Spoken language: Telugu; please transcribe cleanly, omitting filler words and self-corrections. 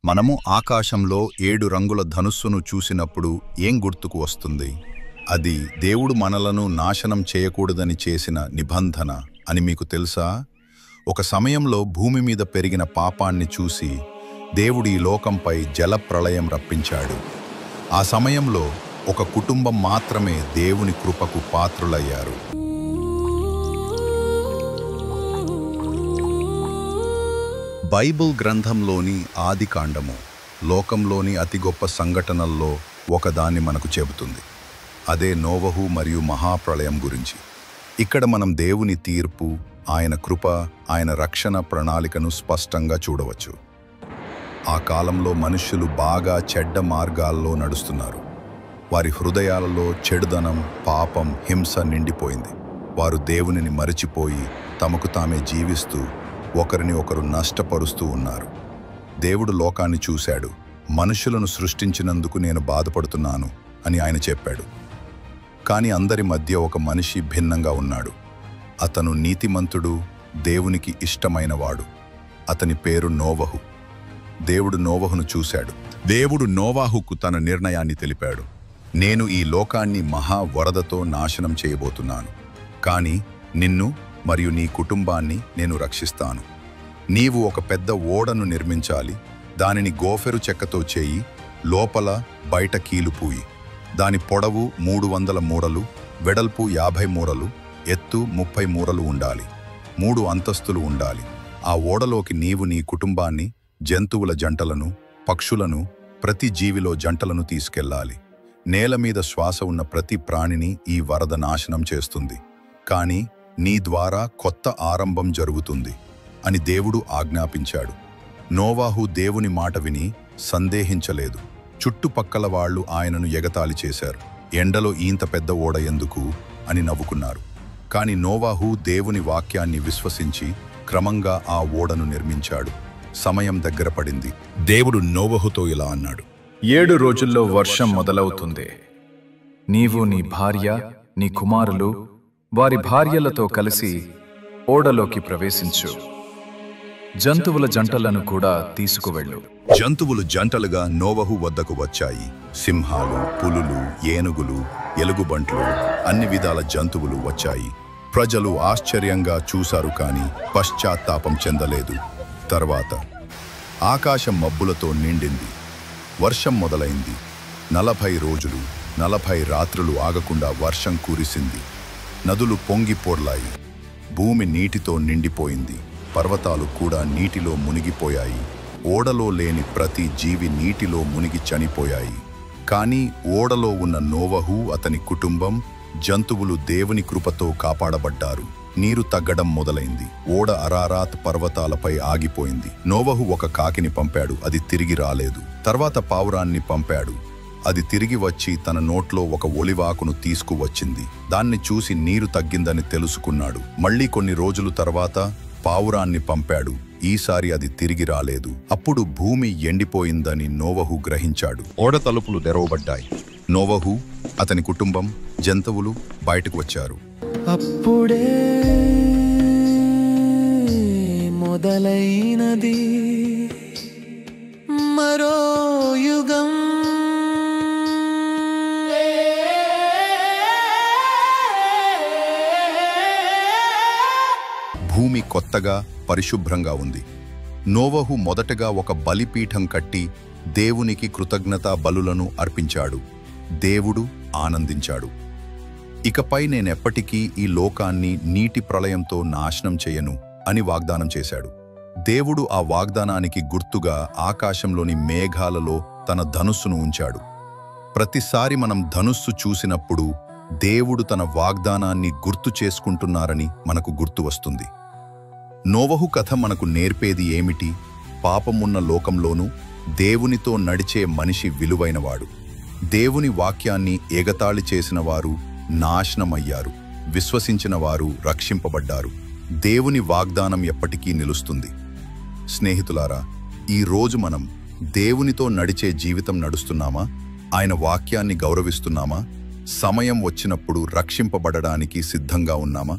మనము ఆకాశంలో 7 రంగుల ధనుస్సును చూసినప్పుడు ఏం గుర్తుకు వస్తుంది? అది దేవుడు మనలను నాశనం చేయకూడదని చేసిన నిబంధన అని మీకు తెలుసా? ఒక సమయంలో భూమి మీద పెరిగిన పాపాన్ని చూసి దేవుడు ఈ లోకంపై జలప్రళయం రప్పించాడు. ఆ సమయంలో ఒక కుటుంబం మాత్రమే దేవుని కృపకు పాత్రులయ్యారు. బైబిల్ గ్రంథంలోని ఆదికాండము లోకంలోని అతి గొప్ప సంఘటనల్లో ఒకదాన్ని మనకు చెబుతుంది. అదే నోవహు మరియు మహాప్రళయం గురించి. ఇక్కడ మనం దేవుని తీర్పు, ఆయన కృప, ఆయన రక్షణ ప్రణాళికను స్పష్టంగా చూడవచ్చు. ఆ కాలంలో మనుష్యులు బాగా చెడ్డ మార్గాల్లో నడుస్తున్నారు. వారి హృదయాలలో చెడుదనం, పాపం, హింస నిండిపోయింది. వారు దేవునిని మరచిపోయి తమకు తామే జీవిస్తూ ఒకరిని ఒకరు నష్టపరుస్తూ ఉన్నారు. దేవుడు లోకాన్ని చూశాడు. మనుషులను సృష్టించినందుకు నేను బాధపడుతున్నాను అని ఆయన చెప్పాడు. కానీ అందరి మధ్య ఒక మనిషి భిన్నంగా ఉన్నాడు. అతను నీతిమంతుడు, దేవునికి ఇష్టమైనవాడు. అతని పేరు నోవహు. దేవుడు నోవహును చూశాడు. దేవుడు నోవాహుకు తన నిర్ణయాన్ని తెలిపాడు. నేను ఈ లోకాన్ని మహా వరదతో నాశనం చేయబోతున్నాను. కానీ నిన్ను మరియు నీ కుటుంబాన్ని నేను రక్షిస్తాను. నీవు ఒక పెద్ద ఓడను నిర్మించాలి. దానిని గోఫెరు చెక్కతో చేయి. లోపల బయట కీలు పూయి. దాని పొడవు 300 మూరలు, వెడల్పు 50 మూరలు, ఎత్తు 30 మూరలు ఉండాలి. 3 అంతస్తులు ఉండాలి. ఆ ఓడలోకి నీవు నీ కుటుంబాన్ని, జంతువుల జంటలను, పక్షులను, ప్రతి జీవిలో జంటలను తీసుకెళ్లాలి. నేల మీద శ్వాస ఉన్న ప్రతి ప్రాణిని ఈ వరద నాశనం చేస్తుంది. కానీ నీ ద్వారా కొత్త ఆరంభం జరుగుతుంది అని దేవుడు ఆజ్ఞాపించాడు. నోవాహు దేవుని మాట విని సందేహించలేదు. చుట్టుపక్కల వాళ్ళు ఆయనను ఎగతాళి చేశారు. ఎండలో ఇంత పెద్ద ఓడ ఎందుకు అని నవ్వుకున్నారు. కాని నోవాహు దేవుని వాక్యాన్ని విశ్వసించి క్రమంగా ఆ ఓడను నిర్మించాడు. సమయం దగ్గర పడింది. దేవుడు నోవహుతో ఇలా అన్నాడు. 7 రోజుల్లో వర్షం మొదలవుతుంది. నీవు, నీ భార్య, నీ కుమారులు, వారి భార్యలతో కలిసి ఓడలోకి ప్రవేశించు. జంతువుల జంటలను కూడా తీసుకువెళ్ళు. జంతువులు జంటలుగా నోవహు వద్దకు వచ్చాయి. సింహాలు, పులులు, ఏనుగులు, ఎలుగుబంట్లు, అన్ని విధాల జంతువులు వచ్చాయి. ప్రజలు ఆశ్చర్యంగా చూశారు, కానీ పశ్చాత్తాపం చెందలేదు. తర్వాత ఆకాశం మబ్బులతో నిండింది. వర్షం మొదలైంది. 40 రోజులు 40 రాత్రులు ఆగకుండా వర్షం కురిసింది. నదులు పొంగి పొర్లాయి. భూమి నీటితో నిండిపోయింది. పర్వతాలు కూడా నీటిలో మునిగిపోయాయి. ఓడలో లేని ప్రతి జీవి నీటిలో మునిగి చనిపోయాయి. కానీ ఓడలో ఉన్న నోవహు, అతని కుటుంబం, జంతువులు దేవుని కృపతో కాపాడబడ్డారు. నీరు తగ్గడం మొదలైంది. ఓడ అరారాత్ పర్వతాలపై ఆగిపోయింది. నోవహు ఒక కాకిని పంపాడు. అది తిరిగి రాలేదు. తర్వాత పావురాన్ని పంపాడు. అది తిరిగి వచ్చి తన నోట్లో ఒక ఒలివాకును తీసుకువచ్చింది. దాన్ని చూసి నీరు తగ్గిందని తెలుసుకున్నాడు. మళ్ళీ కొన్ని రోజులు తర్వాత పావురాన్ని పంపాడు. ఈసారి అది తిరిగి రాలేదు. అప్పుడు భూమి ఎండిపోయిందని నోవహు గ్రహించాడు. ఓడ తలుపులు తెరవబడ్డాయి. నోవహు, అతని కుటుంబం, జంతువులు బయటకు వచ్చారు. అప్పుడే మొదలైనది మరో యుగం. భూమి కొత్తగా, పరిశుభ్రంగా ఉంది. నోవహు మొదటగా ఒక బలిపీఠం కట్టి దేవునికి కృతజ్ఞతా బలులను అర్పించాడు. దేవుడు ఆనందించాడు. ఇకపై నేనెప్పటికీ ఈ లోకాన్ని నీటి ప్రళయంతో నాశనం చేయను అని వాగ్దానం చేశాడు. దేవుడు ఆ వాగ్దానానికి గుర్తుగా ఆకాశంలోని మేఘాలలో తన ధనుస్సును ఉంచాడు. ప్రతిసారి మనం ధనుస్సు చూసినప్పుడు దేవుడు తన వాగ్దానాన్ని గుర్తు చేసుకుంటున్నారని మనకు గుర్తు వస్తుంది. నోవహు కథ మనకు నేర్పేది ఏమిటి? పాపమున్న లోకంలోనూ దేవునితో నడిచే మనిషి విలువైనవాడు. దేవుని వాక్యాన్ని ఎగతాళి చేసిన వారు నాశనమయ్యారు. విశ్వసించిన వారు రక్షింపబడ్డారు. దేవుని వాగ్దానం ఎప్పటికీ నిలుస్తుంది. స్నేహితులారా, ఈ రోజు మనం దేవునితో నడిచే జీవితం నడుస్తున్నామా? ఆయన వాక్యాన్ని గౌరవిస్తున్నామా? సమయం వచ్చినప్పుడు రక్షింపబడడానికి సిద్ధంగా ఉన్నామా?